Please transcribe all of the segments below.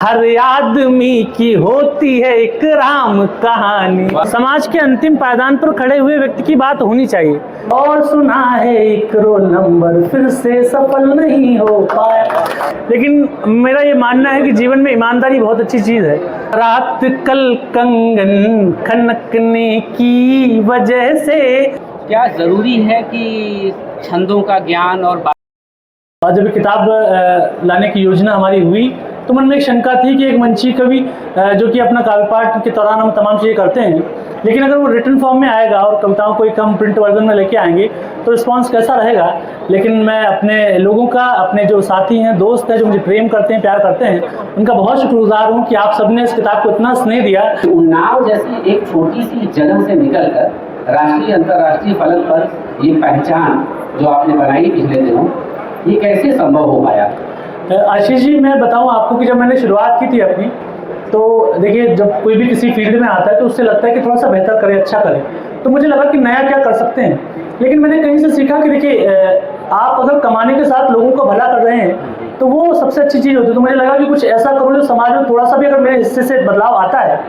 हर आदमी की होती है एक राम कहानी। समाज के अंतिम पायदान पर खड़े हुए व्यक्ति की बात होनी चाहिए। और सुना है एक रोल नंबर फिर से सफल नहीं हो पाया। लेकिन मेरा ये मानना है कि जीवन में ईमानदारी बहुत अच्छी चीज है। रात कल कंगन खनकने की वजह से क्या जरूरी है कि छंदों का ज्ञान और जब किताब लाने की योजना हमारी हुई तो मन में एक शंका थी कि एक मंची कवि जो कि अपना काव्य पाठ के दौरान हम तमाम चीज़ें करते हैं, लेकिन अगर वो रिटन फॉर्म में आएगा और कविताओं को एक हम प्रिंट वर्जन में लेके आएंगे तो रिस्पांस कैसा रहेगा। लेकिन मैं अपने लोगों का, अपने जो साथी हैं, दोस्त हैं, जो मुझे प्रेम करते हैं, प्यार करते हैं, उनका बहुत शुक्रगुजार हूँ कि आप सबने इस किताब को इतना स्नेह दिया। उन्नाव जैसी एक छोटी सी जगह से निकलकर राष्ट्रीय अंतर्राष्ट्रीय फलक पर ये पहचान जो आपने बनाई पिछले दिनों, ये कैसे संभव हो पाया? आशीष जी, मैं बताऊं आपको कि जब मैंने शुरुआत की थी अपनी, तो देखिए जब कोई भी किसी फील्ड में आता है तो उससे लगता है कि थोड़ा सा बेहतर करे, अच्छा करे। तो मुझे लगा कि नया क्या कर सकते हैं। लेकिन मैंने कहीं से सीखा कि देखिए आप अगर कमाने के साथ लोगों को भला कर रहे हैं तो वो सबसे अच्छी चीज़ होती है। तो मुझे लगा कि कुछ ऐसा करूँ जो समाज में थोड़ा सा भी अगर मेरे हिस्से से बदलाव आता है।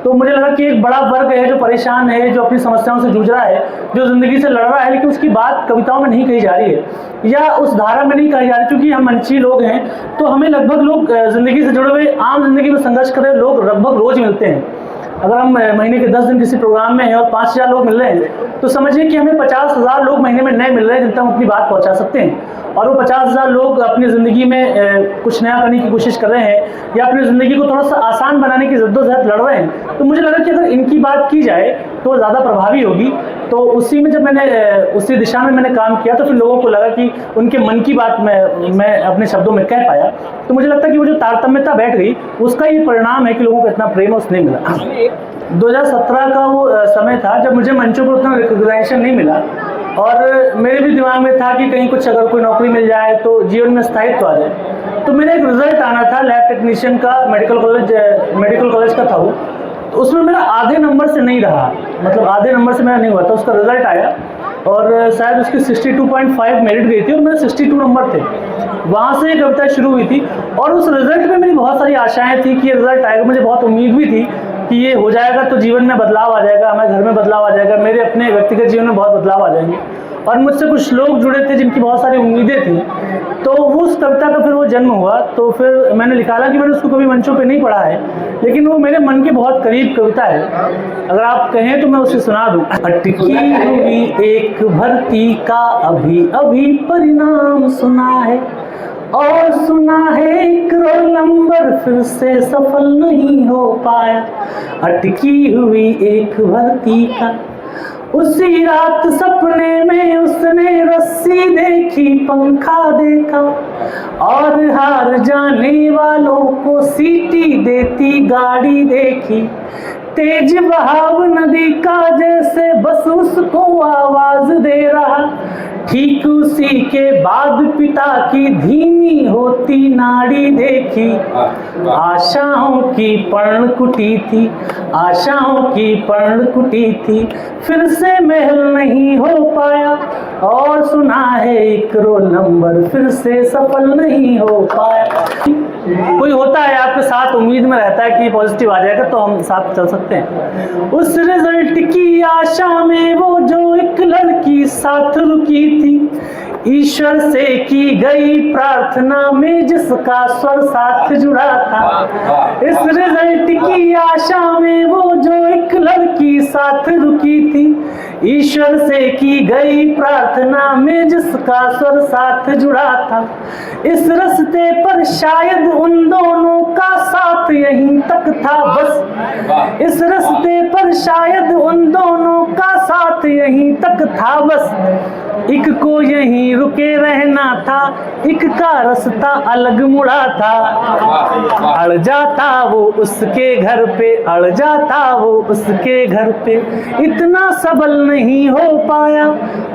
तो मुझे लगा कि एक बड़ा वर्ग है जो परेशान है, जो अपनी समस्याओं से जूझ रहा है, जो ज़िंदगी से लड़ रहा है, लेकिन उसकी बात कविताओं में नहीं कही जा रही है या उस धारा में नहीं कही जा रही। क्योंकि हम मंची लोग हैं तो हमें लगभग लोग ज़िंदगी से जुड़े हुए, आम जिंदगी में संघर्ष कर रहे लोग लगभग रोज मिलते हैं। अगर हम महीने के 10 दिन किसी प्रोग्राम में हैं और 5000 लोग मिल रहे हैं तो समझिए कि हमें 50,000 लोग महीने में नए मिल रहे हैं जिन तक हम अपनी बात पहुंचा सकते हैं। और वो 50,000 लोग अपनी ज़िंदगी में कुछ नया करने की कोशिश कर रहे हैं या अपनी ज़िंदगी को थोड़ा सा आसान बनाने की जद्दोजहद लड़ रहे हैं। तो मुझे लगा कि अगर इनकी बात की जाए तो ज़्यादा प्रभावी होगी। तो उसी में जब मैंने उसी दिशा में मैंने काम किया तो फिर लोगों को लगा कि उनके मन की बात मैं अपने शब्दों में कह पाया। तो मुझे लगता है कि वो जो तारतम्यता बैठ गई उसका ये परिणाम है कि लोगों को इतना प्रेम और स्नेह मिला। 2017 का वो समय था जब मुझे मंचों पर उतना रिकॉग्निशन नहीं मिला और मेरे भी दिमाग में था कि कहीं कुछ अगर कोई नौकरी मिल जाए तो जीवन में स्थायित्व आ जाए। तो मेरा एक रिजल्ट आना था लैब टेक्नीशियन का, मेडिकल कॉलेज का था वो। तो उसमें मेरा आधे नंबर से नहीं रहा, मतलब आधे नंबर से मेरा नहीं हुआ था। उसका रिजल्ट आया और शायद उसकी 62.5 मेरिट गई थी और मेरे 62 नंबर थे। वहाँ से कविता शुरू हुई थी और उस रिजल्ट में मेरी बहुत सारी आशाएं थी कि ये रिजल्ट आएगा। मुझे बहुत उम्मीद भी थी कि ये हो जाएगा तो जीवन में बदलाव आ जाएगा, हमारे घर में बदलाव आ जाएगा, मेरे अपने व्यक्तिगत जीवन में बहुत बदलाव आ जाएंगे। और मुझसे कुछ लोग जुड़े थे जिनकी बहुत सारी उम्मीदें थी। तो वो उस कविता का फिर वो जन्म हुआ। तो फिर मैंने निकाला कि मैंने उसको कभी मंचों पे नहीं पढ़ा है, लेकिन वो मेरे मन के बहुत करीब कविता है। अगर आप कहें तो मैं उसे सुना दूं। अटकी हुई एक भर्ती का अभी अभी परिणाम सुना है और सुना है एक रोल नंबर फिर से सफल नहीं हो पाया। अटकी हुई एक भर्ती का उसी रात सपने में उसने रस्सी देखी, पंखा देखा और हार जाने वालों को सीटी देती गाड़ी देखी। तेज बहाव नदी का जैसे बस उसको आवाज दे रहा। ठीक उसी के बाद पिता की धीमी होती नाड़ी देखी। आशाओं की पर्णकुटी थी, आशाओं की पर्णकुटी थी, फिर से महल नहीं हो पाया और सुना है एक रोल नंबर फिर से सफल नहीं हो पाया। कोई होता है आपके साथ, उम्मीद में रहता है कि पॉजिटिव आ जाएगा तो हम साथ चल सकते हैं। उस रिजल्ट की आशा में वो जो एक लड़की साथ रुकी थी, ईश्वर से की गई प्रार्थना में जिसका स्वर साथ जुड़ा था। इस रिजल्ट की आशा में वो जो एक लड़की साथ रुकी थी, ईश्वर से की गई प्रार्थना में जिसका स्वर साथ जुड़ा था। इस रास्ते पर शायद उन दोनों का साथ यहीं तक था बस। इस रास्ते पर शायद उन दोनों का साथ यहीं तक था बस। एक को यहीं रुके रहना था, एक का रास्ता अलग मुड़ा था। अड़ जाता वो उसके घर पे, अड़ जाता वो उसके घर पे, इतना सबल नहीं हो पाया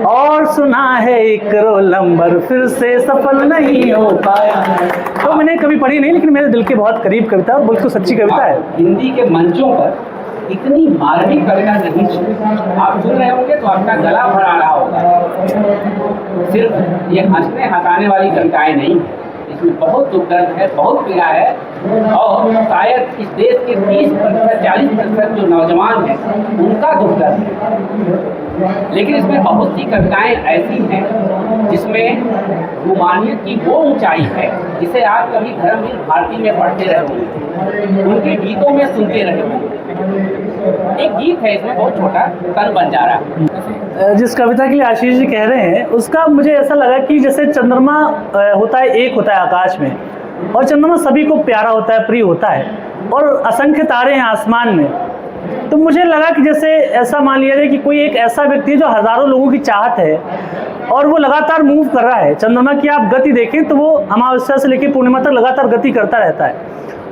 और सुना है एक रोल नंबर फिर से सफल नहीं हो पाया। तो मैंने कभी पढ़ी नहीं, लेकिन मेरे दिल के बहुत करीब कविता और बिल्कुल सच्ची कविता है। हिंदी के मंचों पर इतनी मार्मिक कविता नहीं सुनी। आप सुन रहे होंगे तो आपका गला भर आ रहा होगा। सिर्फ ये हंसने हंसाने वाली कविताएं नहीं, इसमें बहुत दुख दर्द है, बहुत पीड़ा है। और शायद इस देश के 30% 40% जो नौजवान हैं उनका दुख दर्द है। लेकिन इसमें बहुत सी कविताएं ऐसी हैं जिसमें रूमानियत की वो ऊंचाई है जिसे आप कभी धर्मवीर भारती में पढ़ते रहे होंगे, उनके गीतों में सुनते रहे होंगे। एक गीत है इसमें बहुत छोटा, तन बंजारा। जिस कविता के लिए आशीष जी कह रहे हैं उसका मुझे ऐसा लगा कि जैसे चंद्रमा होता है, एक होता है आकाश में, और चंद्रमा सभी को प्यारा होता है, प्रिय होता है, और असंख्य तारे हैं आसमान में। तो मुझे लगा कि जैसे ऐसा मान लिया जाए कि कोई एक ऐसा व्यक्ति है जो हज़ारों लोगों की चाहत है और वो लगातार मूव कर रहा है। चंद्रमा की आप गति देखें तो वो अमावस्या से लेकर पूर्णिमा तक लगातार गति करता रहता है,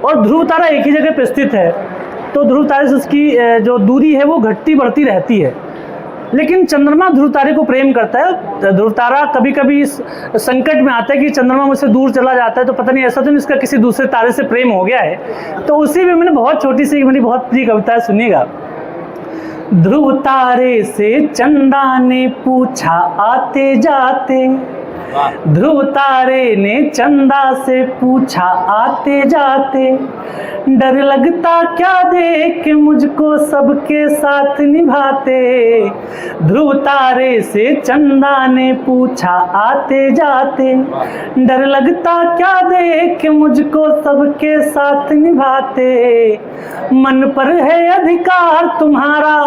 और ध्रुव तारा एक ही जगह पर स्थित है, तो ध्रुव तारे से उसकी जो दूरी है वो घटती बढ़ती रहती है। लेकिन चंद्रमा ध्रुव तारे को प्रेम करता है। ध्रुव तारा कभी कभी इस संकट में आता है कि चंद्रमा मुझसे दूर चला जाता है, तो पता नहीं ऐसा तो नहीं इसका किसी दूसरे तारे से प्रेम हो गया है। तो उसी में मैंने बहुत छोटी सी मेरी बहुत प्रिय कविता सुनिएगा। ध्रुव तारे से चंदा ने पूछा आते जाते, ध्रुव तारे ने चंदा से पूछा आते जाते, डर लगता क्या देख मुझको सबके साथ निभाते। ध्रुव तारे से चंदा ने पूछा आते जाते, डर लगता क्या देख मुझको सबके साथ निभाते। मन पर है अधिकार तुम्हारा,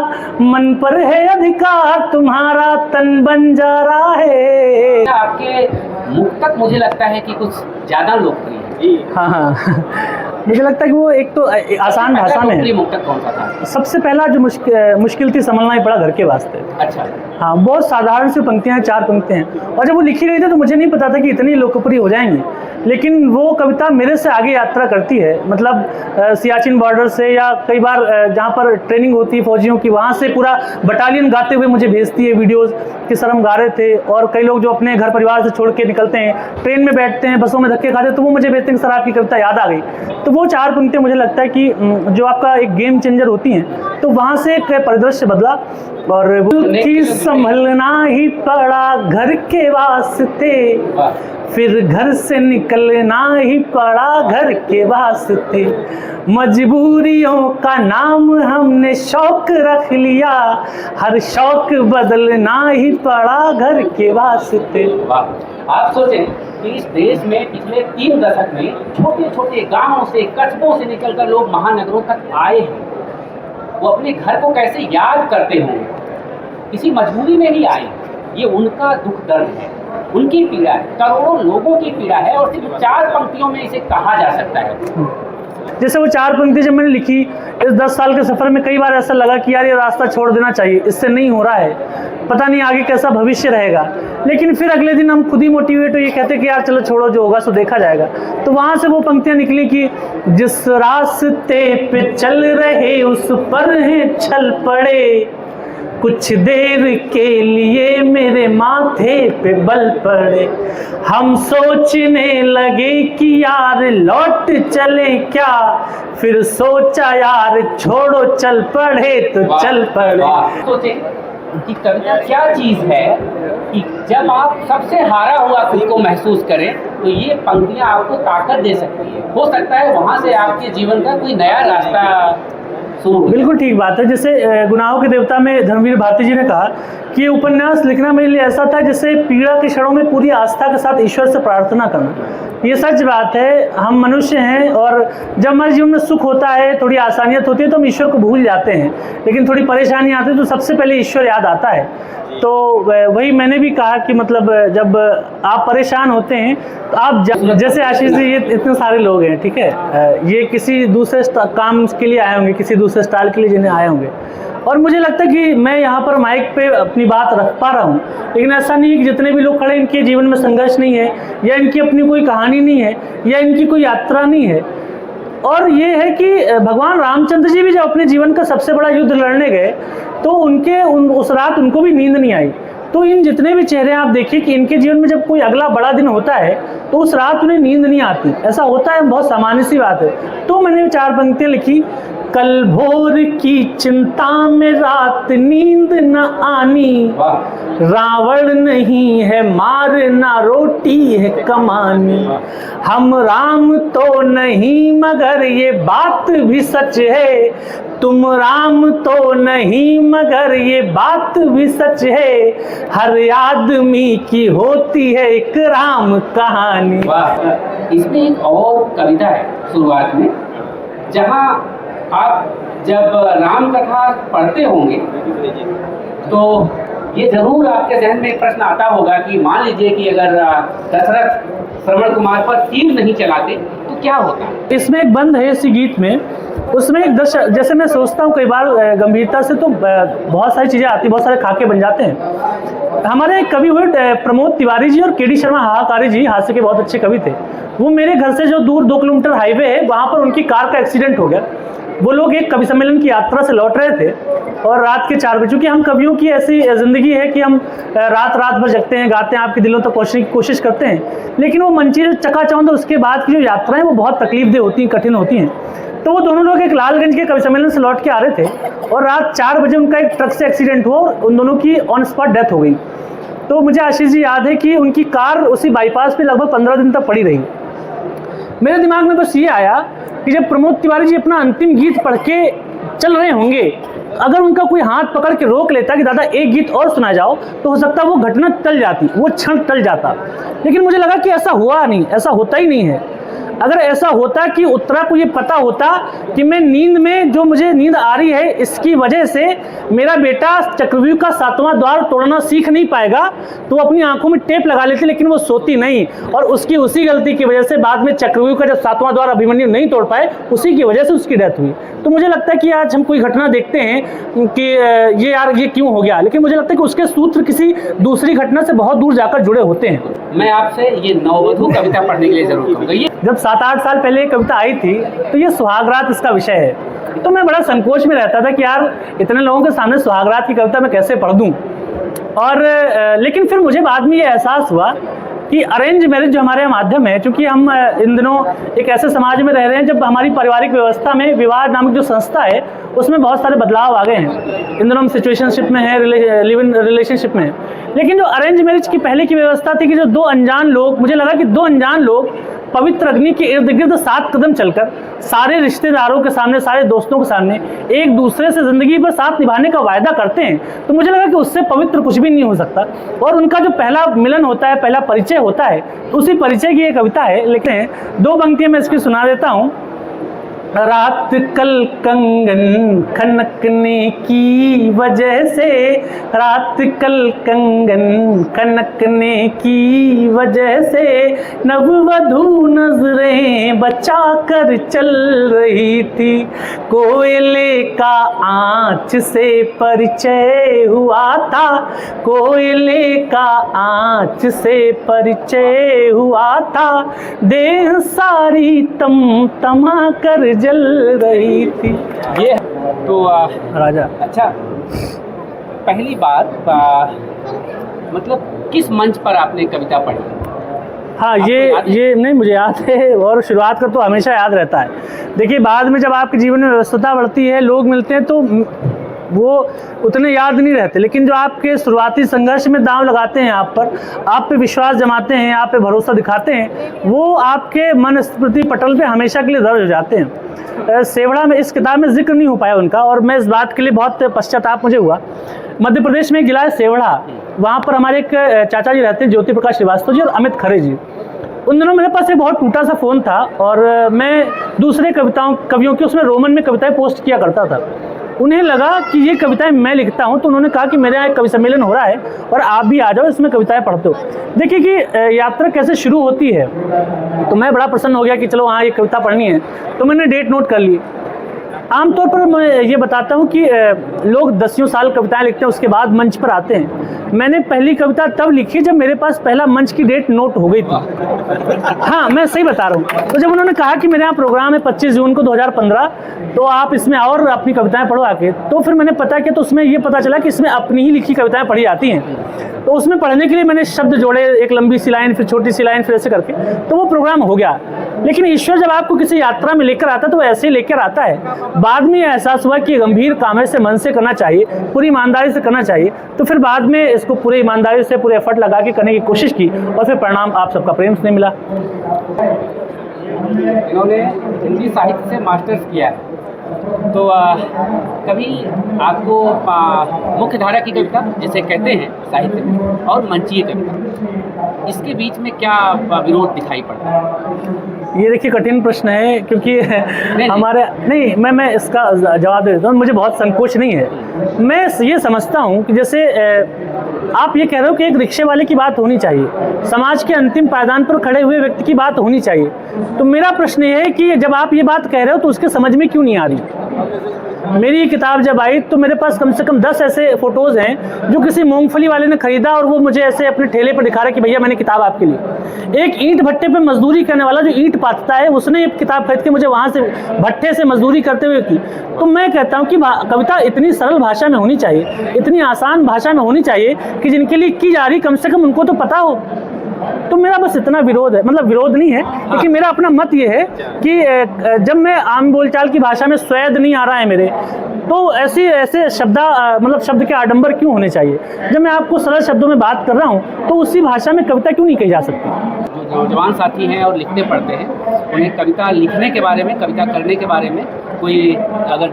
मन पर है अधिकार तुम्हारा, तन बंजारा है। आपके मुक्तक मुझे लगता है कि कुछ ज्यादा लोकप्रिय है। हाँ मुझे लगता है कि वो एक तो आसान भाषा में है। मुक्तक कौन सा था? सबसे पहला जो मुश्किल थी, संभलना ही पड़ा घर के वास्ते। अच्छा। हाँ, बहुत साधारण सी पंक्तियाँ, 4 पंक्तियाँ हैं, और जब वो लिखी गई थी तो मुझे नहीं पता था कि इतनी लोकप्रिय हो जाएंगी। लेकिन वो कविता मेरे से आगे यात्रा करती है, मतलब सियाचिन बॉर्डर से, या कई बार जहाँ पर ट्रेनिंग होती है फौजियों की, वहाँ से पूरा बटालियन गाते हुए मुझे भेजती है वीडियोज़ कि सर हम गा रहे थे। और कई लोग जो अपने घर परिवार से छोड़ के निकलते हैं, ट्रेन में बैठते हैं, बसों में धक्के खाते हैं, तो वो मुझे भेजते हैं कि सर आपकी कविता याद आ गई। तो वो 4 पंक्तियाँ मुझे लगता है कि जो आपका एक गेम चेंजर होती हैं, तो वहाँ से एक परिदृश्य बदला। और कि संभलना ही पड़ा घर के वास्ते, फिर घर से निकलना ही पड़ा घर के वास्ते। मजबूरियों का नाम हमने शौक रख लिया, हर शौक बदलना ही पड़ा घर के वास्ते। आप सोचें कि इस देश में पिछले 3 दशक में छोटे छोटे गांवों से, कस्बों से निकलकर लोग महानगरों तक आए हैं। वो अपने घर को कैसे याद करते होंगे, किसी मजबूरी में ही आए। ये उनका दुख दर्द है, उनकी पीड़ा है, करोड़ों लोगों की पीड़ा है, और सिर्फ 4 पंक्तियों में इसे कहा जा सकता है। जैसे वो 4 पंक्ति जब मैंने लिखी, इस 10 साल के सफ़र में कई बार ऐसा लगा कि यार ये रास्ता छोड़ देना चाहिए, इससे नहीं हो रहा है, पता नहीं आगे कैसा भविष्य रहेगा। लेकिन फिर अगले दिन हम खुद ही मोटिवेट हो ये कहते कि यार चलो छोड़ो, जो होगा सो देखा जाएगा। तो वहाँ से वो पंक्तियाँ निकली कि जिस रास्ते पे चल रहे उस पर हैं छल पड़े, कुछ देर के लिए मेरे माथे पे बल पड़े। हम सोचने लगे कि यार लौट चले क्या, फिर सोचा यार छोड़ो चल पड़े तो चल पड़े। सोचे कि कविता क्या चीज़ है कि जब आप सबसे हारा हुआ खुद को महसूस करें तो ये पंक्तियाँ आपको ताकत दे सकती है। हो सकता है वहाँ से आपके जीवन का कोई नया रास्ता। बिल्कुल ठीक बात है। जैसे गुनाहों के देवता में धर्मवीर भारती जी ने कहा कि ये उपन्यास लिखना मेरे लिए ऐसा था जैसे पीड़ा के क्षणों में पूरी आस्था के साथ ईश्वर से प्रार्थना करना। ये सच बात है, हम मनुष्य हैं और जब हमारे जीवन में सुख होता है, थोड़ी आसानियत होती है तो हम ईश्वर को भूल जाते हैं, लेकिन थोड़ी परेशानी आती है तो सबसे पहले ईश्वर याद आता है। तो वही मैंने भी कहा कि मतलब जब आप परेशान होते हैं तो आप जैसे आशीष जी, ये इतने सारे लोग हैं, ठीक है, ये किसी दूसरे काम के लिए आए होंगे, किसी दूसरे स्टाइल के लिए जिन्हें आए होंगे, और मुझे लगता है कि मैं यहाँ पर माइक पे अपनी बात रख पा रहा हूँ। लेकिन ऐसा नहीं है कि जितने भी लोग खड़े इनके जीवन में संघर्ष नहीं है, या इनकी अपनी कोई कहानी नहीं है, या इनकी कोई यात्रा नहीं है। और ये है कि भगवान रामचंद्र जी भी जब अपने जीवन का सबसे बड़ा युद्ध लड़ने गए तो उस रात उनको भी नींद नहीं आई। तो इन जितने भी चेहरे आप देखिए कि इनके जीवन में जब कोई अगला बड़ा दिन होता है तो उस रात उन्हें नींद नहीं आती, ऐसा होता है, बहुत सामान्य सी बात है। तो मैंने 4 पंक्तियाँ लिखी कल भोर की चिंता में रात नींद न आनी, रावण नहीं है मारना रोटी है कमानी। हम राम तो नहीं मगर ये बात भी सच है, तुम राम तो नहीं मगर ये बात भी सच है, हर आदमी की होती है एक राम कहानी। इसमें एक और कविता है शुरुआत में, जहाँ आप जब राम कथा पढ़ते होंगे तो ये जरूर आपके जहन में एक प्रश्न आता होगा कि मान लीजिए कि अगर दशरथ श्रवण कुमार पर तीर नहीं चलाते तो क्या होता। इसमें एक बंद है इसी गीत में, उसमें एक जैसे मैं सोचता हूँ कई बार गंभीरता से तो बहुत सारी चीज़ें आती, बहुत सारे खाके बन जाते हैं। हमारे कवि हुए प्रमोद तिवारी जी और केडी शर्मा हाहाकारी जी, हास्य के बहुत अच्छे कवि थे। वो मेरे घर से जो दूर 2 किलोमीटर हाईवे है वहाँ पर उनकी कार का एक्सीडेंट हो गया। वो लोग एक कवि सम्मेलन की यात्रा से लौट रहे थे और रात के 4 बजे, चूँकि हम कवियों की ऐसी ज़िंदगी है कि हम रात भर जगते हैं, गाते हैं, आपके दिलों तक पहुँचने की कोशिश करते हैं। लेकिन वो मंची जो चकाचौंध उसके बाद की जो यात्राएं वो बहुत तकलीफदेह होती हैं, कठिन होती हैं। तो वो दोनों लोग एक लालगंज के कवि सम्मेलन से लौट के आ रहे थे और रात 4 बजे उनका एक ट्रक से एक्सीडेंट हुआ और उन दोनों की ऑन स्पॉट डेथ हो गई। तो मुझे आशीष जी याद है कि उनकी कार उसी बाईपास पे लगभग 15 दिन तक पड़ी रही। मेरे दिमाग में बस ये आया कि जब प्रमोद तिवारी जी अपना अंतिम गीत पढ़ के चल रहे होंगे, अगर उनका कोई हाथ पकड़ के रोक लेता कि दादा एक गीत और सुना जाओ, तो हो सकता है वो घटना टल जाती, वो क्षण टल जाता। लेकिन मुझे लगा कि ऐसा हुआ नहीं, ऐसा होता ही नहीं है। अगर ऐसा होता कि उत्तरा को ये पता होता कि मैं नींद में, जो मुझे नींद आ रही है इसकी वजह से मेरा बेटा चक्रव्यूह का 7वां द्वार तोड़ना सीख नहीं पाएगा, तो वो अपनी आंखों में टेप लगा लेती, लेकिन वो सोती नहीं। और उसकी उसी गलती की वजह से बाद में चक्रव्यूह का जब 7वां द्वार अभिमन्यु नहीं तोड़ पाए, उसी की वजह से उसकी डेथ हुई। तो मुझे लगता है कि आज हम कोई घटना देखते हैं कि ये यार ये क्यों हो गया, लेकिन मुझे लगता है कि उसके सूत्र किसी दूसरी घटना से बहुत दूर जाकर जुड़े होते हैं। मैं आपसे ये नववधू कविता पढ़ने के लिए जरूर कहूँगा। ये जब 7-8 साल पहले ये कविता आई थी तो ये सुहागरात इसका विषय है। तो मैं बड़ा संकोच में रहता था कि यार इतने लोगों के सामने सुहागरात की कविता मैं कैसे पढ़ दूँ। और लेकिन फिर मुझे बाद में ये एहसास हुआ कि अरेंज मैरिज जो हमारे माध्यम है, चूँकि हम इन दिनों एक ऐसे समाज में रह रहे हैं जब हमारी पारिवारिक व्यवस्था में विवाह नामक जो संस्था है उसमें बहुत सारे बदलाव आ गए हैं। इन दिनों हम सिचुएशनशिप में हैं, लिव इन रिलेशनशिप में हैं। लेकिन जो अरेंज मैरिज की पहले की व्यवस्था थी कि जो 2 अनजान लोग, मुझे लगा कि 2 अनजान लोग पवित्र अग्नि के इर्द गिर्द 7 कदम चलकर सारे रिश्तेदारों के सामने, सारे दोस्तों के सामने एक दूसरे से ज़िंदगी पर साथ निभाने का वायदा करते हैं, तो मुझे लगा कि उससे पवित्र कुछ भी नहीं हो सकता। और उनका जो पहला मिलन होता है, पहला परिचय होता है, उसी परिचय की ये कविता है। लिखते हैं 2 पंक्तियाँ मैं इसकी सुना देता हूँ। रात कल कंगन खनकने की वजह से, रात कल कंगन खनकने की वजह से, नववधू नजरें बचा कर चल रही थी। कोयले का आँच से परिचय हुआ था, कोयले का आँच से परिचय हुआ था, देह सारी तमा कर जल रही थी। ये तो राजा। अच्छा, पहली बार मतलब किस मंच पर आपने कविता पढ़ी? हाँ, ये नहीं मुझे याद है, और शुरुआत का तो हमेशा याद रहता है। देखिए बाद में जब आपके जीवन में व्यस्तता बढ़ती है, लोग मिलते हैं, तो वो उतने याद नहीं रहते। लेकिन जो आपके शुरुआती संघर्ष में दांव लगाते हैं, आप पे विश्वास जमाते हैं, आप पे भरोसा दिखाते हैं, वो आपके मन स्मृति पटल पे हमेशा के लिए दर्ज हो जाते हैं। सेवढ़ा में इस किताब में जिक्र नहीं हो पाया उनका, और मैं इस बात के लिए बहुत पश्चाताप मुझे हुआ। मध्य प्रदेश में एक जिला है सेवढ़ा, वहाँ पर हमारे एक चाचा जी रहते हैं, ज्योति प्रकाश श्रीवास्तव जी और अमित खरे जी। उन दिनों मेरे पास एक बहुत टूटा सा फ़ोन था और मैं दूसरे कवियों की उसमें रोमन में कविताएं पोस्ट किया करता था। उन्हें लगा कि ये कविताएं मैं लिखता हूं, तो उन्होंने कहा कि मेरे यहाँ एक कवि सम्मेलन हो रहा है और आप भी आ जाओ, इसमें कविताएं पढ़ते हो। देखिए कि यात्रा कैसे शुरू होती है। तो मैं बड़ा प्रसन्न हो गया कि चलो हाँ ये कविता पढ़नी है, तो मैंने डेट नोट कर ली। आमतौर पर मैं ये बताता हूँ कि लोग 10 साल कविताएं लिखते हैं, उसके बाद मंच पर आते हैं। मैंने पहली कविता तब लिखी जब मेरे पास पहला मंच की डेट नोट हो गई थी। हाँ, मैं सही बता रहा हूँ। तो जब उन्होंने कहा कि मेरे यहाँ प्रोग्राम है 25 जून को 2015, तो आप इसमें और अपनी कविताएं पढ़ो आके, तो फिर मैंने पता किया, तो उसमें ये पता चला कि इसमें अपनी ही लिखी कविताएं पढ़ी जाती हैं। तो उसमें पढ़ने के लिए मैंने शब्द जोड़े, एक लंबी सी लाइन, फिर छोटी सी लाइन, फिर ऐसे करके, तो वो प्रोग्राम हो गया। लेकिन ईश्वर जब आपको किसी यात्रा में लेकर आता है तो वो ऐसे ही लेकर आता है। बाद में ये एहसास हुआ कि ये गंभीर काम है, से मन से करना चाहिए, पूरी ईमानदारी से करना चाहिए, तो फिर बाद में इसको पूरी ईमानदारी से पूरे एफर्ट लगा के करने की कोशिश की और फिर परिणाम आप सबका प्रेम से मिला। इन्होंने हिंदी साहित्य से मास्टर्स किया है, तो कभी आपको मुख्य धारा की कविता जिसे कहते हैं साहित्य में और मंचीय कविता, इसके बीच में क्या विरोध दिखाई पड़ता है? ये देखिए कठिन प्रश्न है, क्योंकि हमारे नहीं मैं इसका जवाब दे देता हूँ। मुझे बहुत संकोच नहीं है। मैं ये समझता हूँ कि जैसे आप ये कह रहे हो कि एक रिक्शे वाले की बात होनी चाहिए, समाज के अंतिम पायदान पर खड़े हुए व्यक्ति की बात होनी चाहिए, तो मेरा प्रश्न ये है कि जब आप ये बात कह रहे हो तो उसके समझ में क्यों नहीं आ रही? मेरी ये किताब जब आई तो मेरे पास कम से कम 10 ऐसे फोटोज़ हैं जो किसी मूंगफली वाले ने खरीदा और वो मुझे ऐसे अपने ठेले पर दिखा रहा है कि भैया मैंने किताब आपके लिए। एक ईंट भट्टे पे मजदूरी करने वाला जो ईंट पाथता है उसने ये किताब खरीद के मुझे वहाँ से भट्टे से मजदूरी करते हुए की। तो मैं कहता हूँ कि कविता इतनी सरल भाषा में होनी चाहिए, इतनी आसान भाषा में होनी चाहिए कि जिनके लिए की जा रही कम से कम उनको तो पता हो। तो मेरा बस इतना विरोध है, मतलब विरोध नहीं है, लेकिन मेरा अपना मत ये है कि जब मैं आम बोलचाल की भाषा में स्वैद नहीं आ रहा है मेरे, तो ऐसे शब्द के आडंबर क्यों होने चाहिए? जब मैं आपको सरल शब्दों में बात कर रहा हूँ तो उसी भाषा में कविता क्यों नहीं कही जा सकती? जो नौजवान साथी हैं और लिखते पढ़ते हैं, उन्हें कविता लिखने के बारे में, कविता करने के बारे में कोई अगर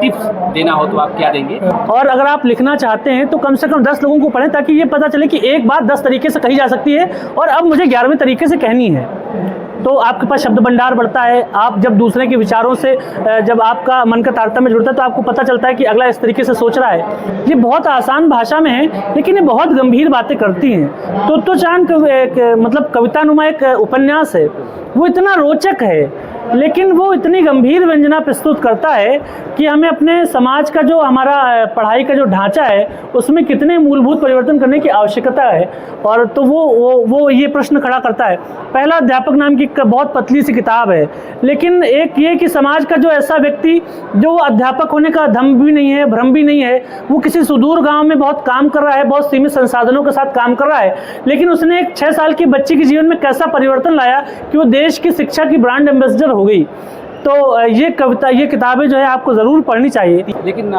टिप्स देना हो तो आप क्या देंगे? और अगर आप लिखना चाहते हैं तो कम से कम 10 लोगों को पढ़ें, ताकि ये पता चले कि एक बात 10 तरीके से कही जा सकती है और अब मुझे 11वें तरीके से कहनी है। तो आपके पास शब्द भंडार बढ़ता है। आप जब दूसरे के विचारों से जब आपका मन का तारतम्य जुड़ता है तो आपको पता चलता है कि अगला इस तरीके से सोच रहा है। ये बहुत आसान भाषा में है, लेकिन ये बहुत गंभीर बातें करती हैं। तो चांद मतलब कवितानुमा एक उपन्यास है, वो इतना रोचक है, लेकिन वो इतनी गंभीर व्यंजना प्रस्तुत करता है कि हमें अपने समाज का जो हमारा पढ़ाई का जो ढांचा है उसमें कितने मूलभूत परिवर्तन करने की आवश्यकता है। और तो वो ये प्रश्न खड़ा करता है। पहला अध्यापक नाम की बहुत पतली सी किताब है, लेकिन एक ये कि समाज का जो ऐसा व्यक्ति जो अध्यापक होने का दम भी नहीं है, भ्रम भी नहीं है, वो किसी सुदूर गाँव में बहुत काम कर रहा है, बहुत सीमित संसाधनों के साथ काम कर रहा है, लेकिन उसने एक 6 साल की बच्ची के जीवन में कैसा परिवर्तन लाया कि वो देश की शिक्षा की ब्रांड एम्बेसडर हो गई। तो ये किताबें जो है आपको ज़रूर पढ़नी चाहिए। लेकिन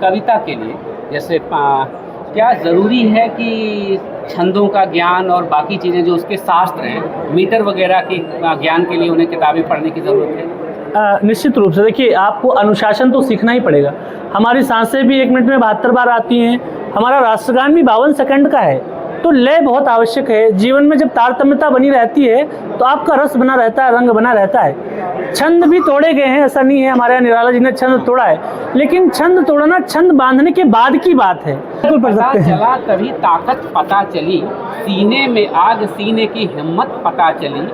कविता के लिए जैसे क्या ज़रूरी है कि छंदों का ज्ञान और बाकी चीज़ें जो उसके शास्त्र हैं, मीटर वगैरह के ज्ञान के लिए उन्हें किताबें पढ़ने की ज़रूरत है? निश्चित रूप से। देखिए, आपको अनुशासन तो सीखना ही पड़ेगा। हमारी सांसें भी 1 मिनट में 72 बार आती हैं, हमारा राष्ट्रगान भी 52 सेकंड का है, तो लय बहुत आवश्यक है। जीवन में जब तारतम्यता बनी रहती है तो आपका रस बना रहता है, रंग बना रहता है। छंद भी तोड़े गए हैं, ऐसा नहीं है हमारे यहाँ निराला जी ने छंद तोड़ा है, लेकिन छंद तोड़ना छंद बांधने के बाद की बात है। पता चला तभी ताकत पता चली, सीने में आग सीने की हिम्मत पता चली,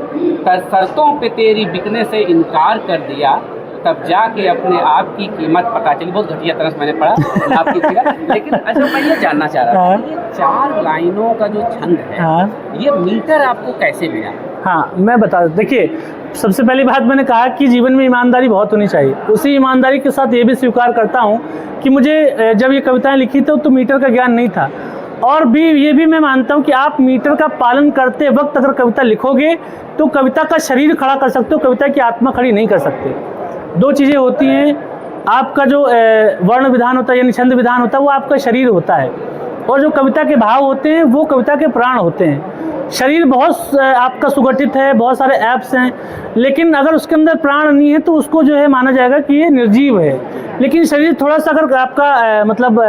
शर्तों पे तेरी बिकने से इनकार कर दिया, तब जाके अपने आप की कीमत पता चली। बहुत घटिया तरह से मैंने पढ़ा आपकी फिगर, लेकिन अच्छा मैं ये जानना चाह रहा था, ये 4 लाइनों का जो छंद है, ये मीटर आपको कैसे मिला? हाँ, मैं बता, देखिए सबसे पहली बात मैंने कहा कि जीवन में ईमानदारी बहुत होनी चाहिए। उसी ईमानदारी के साथ ये भी स्वीकार करता हूँ कि मुझे जब ये कविताएं लिखी तो मीटर का ज्ञान नहीं था। और भी ये भी मैं मानता हूँ कि आप मीटर का पालन करते वक्त अगर कविता लिखोगे तो कविता का शरीर खड़ा कर सकते हो, कविता की आत्मा खड़ी नहीं कर सकते। 2 चीज़ें होती हैं, आपका जो वर्ण विधान होता है यानी छंद विधान होता है वो आपका शरीर होता है, और जो कविता के भाव होते हैं वो कविता के प्राण होते हैं। शरीर बहुत आपका सुगठित है, बहुत सारे ऐप्स हैं, लेकिन अगर उसके अंदर प्राण नहीं है तो उसको जो है माना जाएगा कि ये निर्जीव है। लेकिन शरीर थोड़ा सा अगर आपका मतलब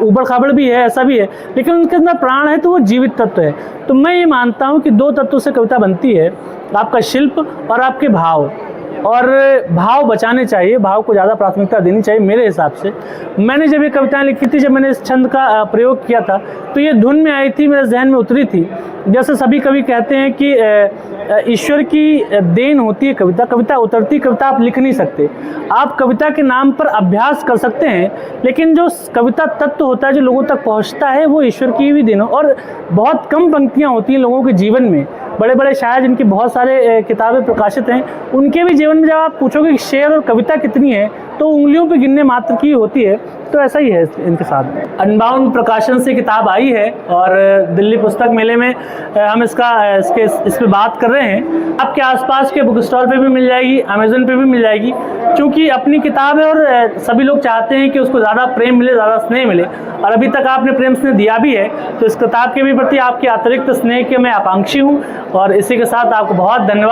ऊबड़ खाबड़ भी है, ऐसा भी है, लेकिन उनके अंदर प्राण है तो वो जीवित तत्व है। तो मैं ये मानता हूँ कि 2 तत्वों से कविता बनती है, आपका शिल्प और आपके भाव। और भाव बचाने चाहिए, भाव को ज़्यादा प्राथमिकता देनी चाहिए मेरे हिसाब से। मैंने जब ये कविताएं लिखी थी, जब मैंने इस छंद का प्रयोग किया था तो ये धुन में आई थी, मेरे जहन में उतरी थी। जैसे सभी कवि कहते हैं कि ईश्वर की देन होती है कविता, कविता उतरती कविता आप लिख नहीं सकते। आप कविता के नाम पर अभ्यास कर सकते हैं, लेकिन जो कविता तत्व होता है जो लोगों तक पहुंचता है वो ईश्वर की भी देन। और बहुत कम पंक्तियां होती हैं लोगों के जीवन में। बड़े बड़े शायर जिनकी बहुत सारे किताबें प्रकाशित हैं, उनके भी जीवन में जब आप पूछोगे कि शेर और कविता कितनी है तो उंगलियों पे गिनने मात्र की होती है। तो ऐसा ही है इनके साथ। अनबाउंड प्रकाशन से किताब आई है और दिल्ली पुस्तक मेले में हम इस पे बात कर रहे हैं। आपके आसपास के बुक स्टॉल पे भी मिल जाएगी, अमेज़न पे भी मिल जाएगी, क्योंकि अपनी किताब है और सभी लोग चाहते हैं कि उसको ज़्यादा प्रेम मिले, ज़्यादा स्नेह मिले, और अभी तक आपने प्रेम स्नेह दिया भी है, तो इस किताब के भी प्रति आपके अतिरिक्त स्नेह के मैं आकांक्षी हूँ। और इसी के साथ आपको बहुत धन्यवाद।